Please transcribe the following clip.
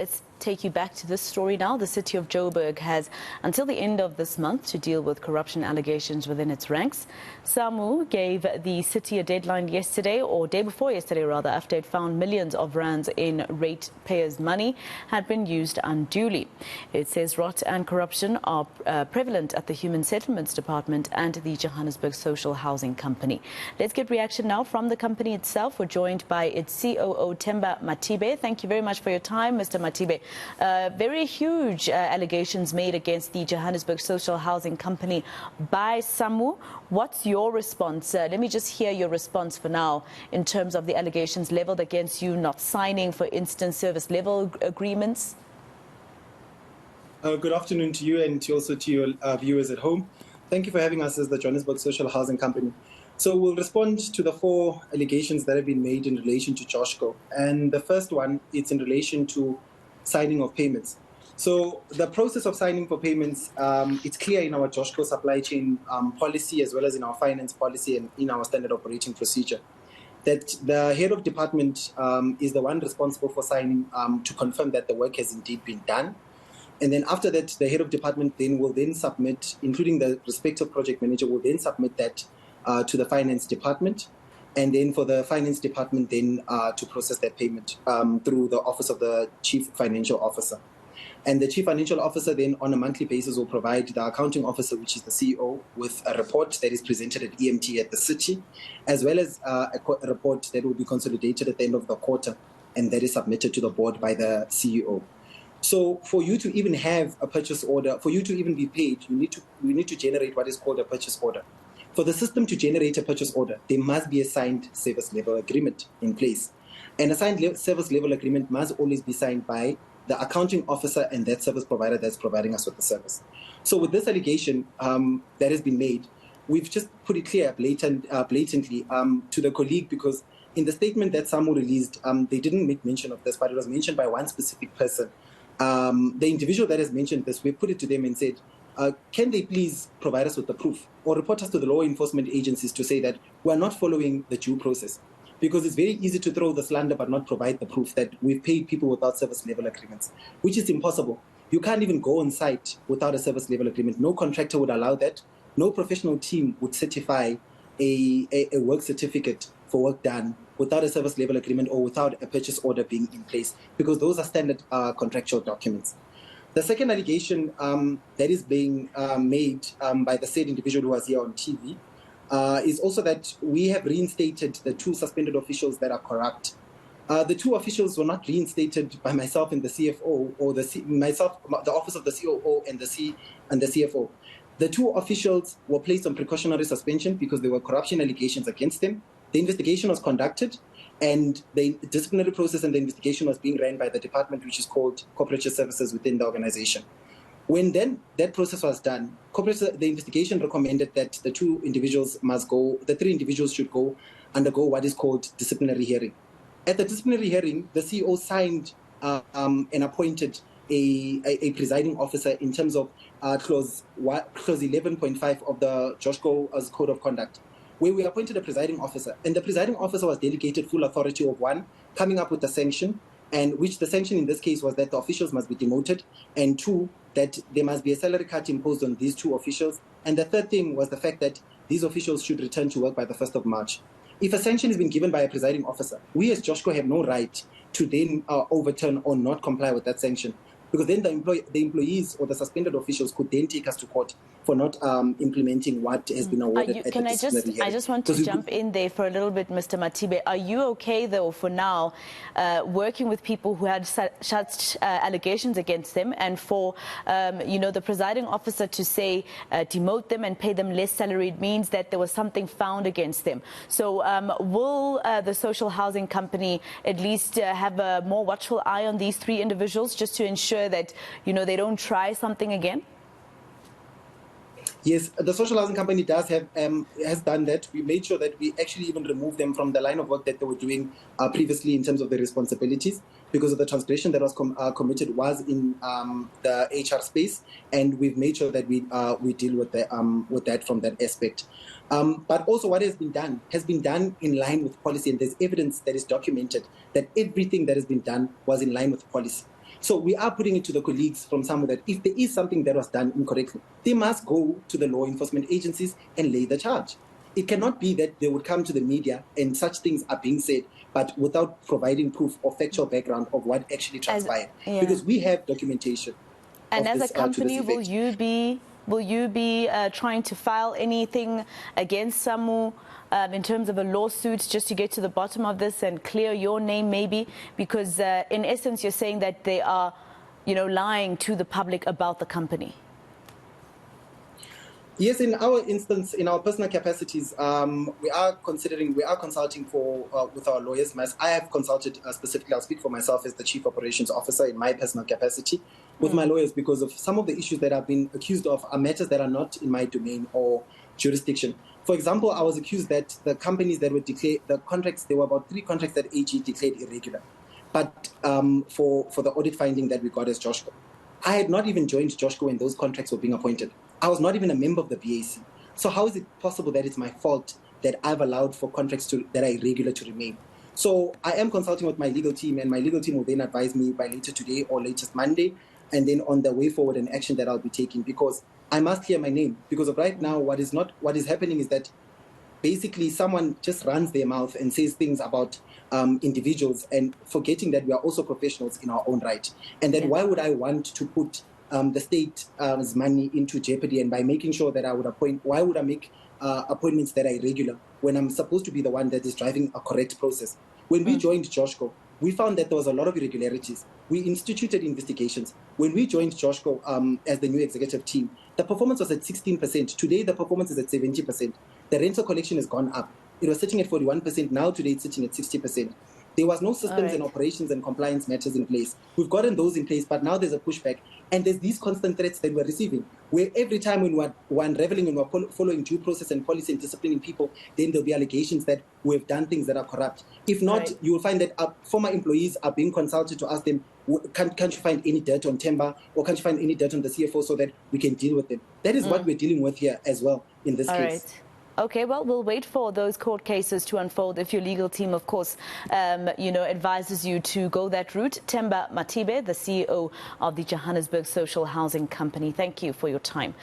Let's take you back to this story now. The City of Joburg has until the end of this month to deal with corruption allegations within its ranks. SAMWU gave the city a deadline yesterday, or day before yesterday rather, after it found millions of rands in ratepayers' money had been used unduly. It says rot and corruption are prevalent at the Human Settlements Department and the Johannesburg Social Housing Company. Let's get reaction now from the company itself. We're joined by its COO Themba Mathibe. Thank you very much for your time, Mr. Mathibe. Very huge allegations made against the Johannesburg Social Housing Company by SAMWU. What's your response? Let me just hear your response for now in terms of the allegations leveled against you not signing, for instance, service level agreements. Good afternoon to you and also to your viewers at home. Thank you for having us as the Johannesburg Social Housing Company. So we'll respond to the 4 allegations that have been made in relation to JOSHCO. And the first one, it's in relation to signing of payments. So the process of signing for payments, it's clear in our JOSHCO supply chain policy, as well as in our finance policy and in our standard operating procedure, that the head of department is the one responsible for signing to confirm that the work has indeed been done. And then after that, the head of department will submit, including the respective project manager, will then submit that to the finance department. And then for the finance department to process that payment through the office of the chief financial officer. And the chief financial officer then on a monthly basis will provide the accounting officer, which is the CEO, with a report that is presented at EMT at the city, as well as a report that will be consolidated at the end of the quarter, and that is submitted to the board by the CEO. So for you to even have a purchase order, for you to even be paid, we need to generate what is called a purchase order. For the system to generate a purchase order, there must be a signed service level agreement in place. And a signed service level agreement must always be signed by the accounting officer and that service provider that's providing us with the service. So with this allegation that has been made, we've just put it clear blatantly to the colleague, because in the statement that SAMWU released, they didn't make mention of this, but it was mentioned by one specific person. The individual that has mentioned this, we put it to them and said, can they please provide us with the proof or report us to the law enforcement agencies to say that we're not following the due process? Because it's very easy to throw the slander but not provide the proof that we've paid people without service level agreements, which is impossible. You can't even go on site without a service level agreement. No contractor would allow that. No professional team would certify a work certificate for work done without a service level agreement or without a purchase order being in place, because those are standard contractual documents. The second allegation that is being made by the said individual who was here on TV is also that we have reinstated the 2 suspended officials that are corrupt. The 2 officials were not reinstated by myself and the CFO, or the office of the COO and the CFO. The 2 officials were placed on precautionary suspension because there were corruption allegations against them. The investigation was conducted, and the disciplinary process and the investigation was being ran by the department, which is called Corporate Services within the organization. When then that process was done, the investigation recommended that the 2 individuals the 3 individuals should undergo what is called disciplinary hearing. At the disciplinary hearing, the CEO signed and appointed a presiding officer in terms of clause 11.5 of the JOSHCO Code of Conduct, where we appointed a presiding officer, and the presiding officer was delegated full authority of, 1, coming up with a sanction, and which the sanction in this case was that the officials must be demoted, and 2, that there must be a salary cut imposed on these 2 officials, and the third thing was the fact that these officials should return to work by the 1st of March. If a sanction has been given by a presiding officer, we as JOSHCO have no right to then overturn or not comply with that sanction, because then the employees or the suspended officials could then take us to court for not implementing what has been awarded at the disciplinary hearing. I just want to jump in there for a little bit, Mr. Mathibe. Are you okay, though, for now, working with people who had such allegations against them, and for, the presiding officer to say demote them and pay them less salary? It means that there was something found against them. So will the Social Housing Company at least have a more watchful eye on these 3 individuals, just to ensure that, they don't try something again? Yes, the Social Housing Company has done that. We made sure that we actually even removed them from the line of work that they were doing previously in terms of their responsibilities, because of the transgression that was committed was in the HR space, and we've made sure that we deal with that from that aspect. But also what has been done in line with policy, and there's evidence that is documented that everything that has been done was in line with policy. So we are putting it to the colleagues from SAMWU that if there is something that was done incorrectly, they must go to the law enforcement agencies and lay the charge. It cannot be that they would come to the media and such things are being said, but without providing proof or factual background of what actually transpired. Because we have documentation. And as this, a company, will you be trying to file anything against SAMWU in terms of a lawsuit just to get to the bottom of this and clear your name maybe? Because in essence, you're saying that they are, lying to the public about the company. Yes, in our instance, in our personal capacities, we are consulting with our lawyers. I have consulted specifically, I'll speak for myself as the Chief Operations Officer in my personal capacity, with my lawyers because of some of the issues that I've been accused of are matters that are not in my domain or jurisdiction. For example, I was accused that the companies that were declared, the contracts, there were about 3 contracts that AG declared irregular. But for the audit finding that we got as Joshco, I had not even joined Joshco when those contracts were being appointed. I was not even a member of the BAC. So how is it possible that it's my fault that I've allowed for contracts that are irregular to remain? So I am consulting with my legal team, and my legal team will then advise me by later today or latest Monday, and then on the way forward and action that I'll be taking, because I must clear my name. Because of right now, what is happening is that basically someone just runs their mouth and says things about individuals and forgetting that we are also professionals in our own right. And then why would I want to put the state's money into jeopardy? And by making sure that I would why would I make appointments that are irregular when I'm supposed to be the one that is driving a correct process? When we joined Joshco, we found that there was a lot of irregularities. We instituted investigations. When we joined Joshco as the new executive team, the performance was at 16%. Today, the performance is at 70%. The rental collection has gone up. It was sitting at 41%. Now, today, it's sitting at 60%. There was no systems and operations and compliance matters in place. We've gotten those in place, but now there's a pushback. And there's these constant threats that we're receiving, where every time when we're unraveling and we're following due process and policy and disciplining people, then there'll be allegations that we've done things that are corrupt. If not, you will find that former employees are being consulted to ask them, can't you find any dirt on Themba, or can't you find any dirt on the CFO so that we can deal with them? That is what we're dealing with here as well in this case. Right. Okay, well, we'll wait for those court cases to unfold if your legal team, of course, advises you to go that route. Themba Mathibe, the CEO of the Johannesburg Social Housing Company, thank you for your time.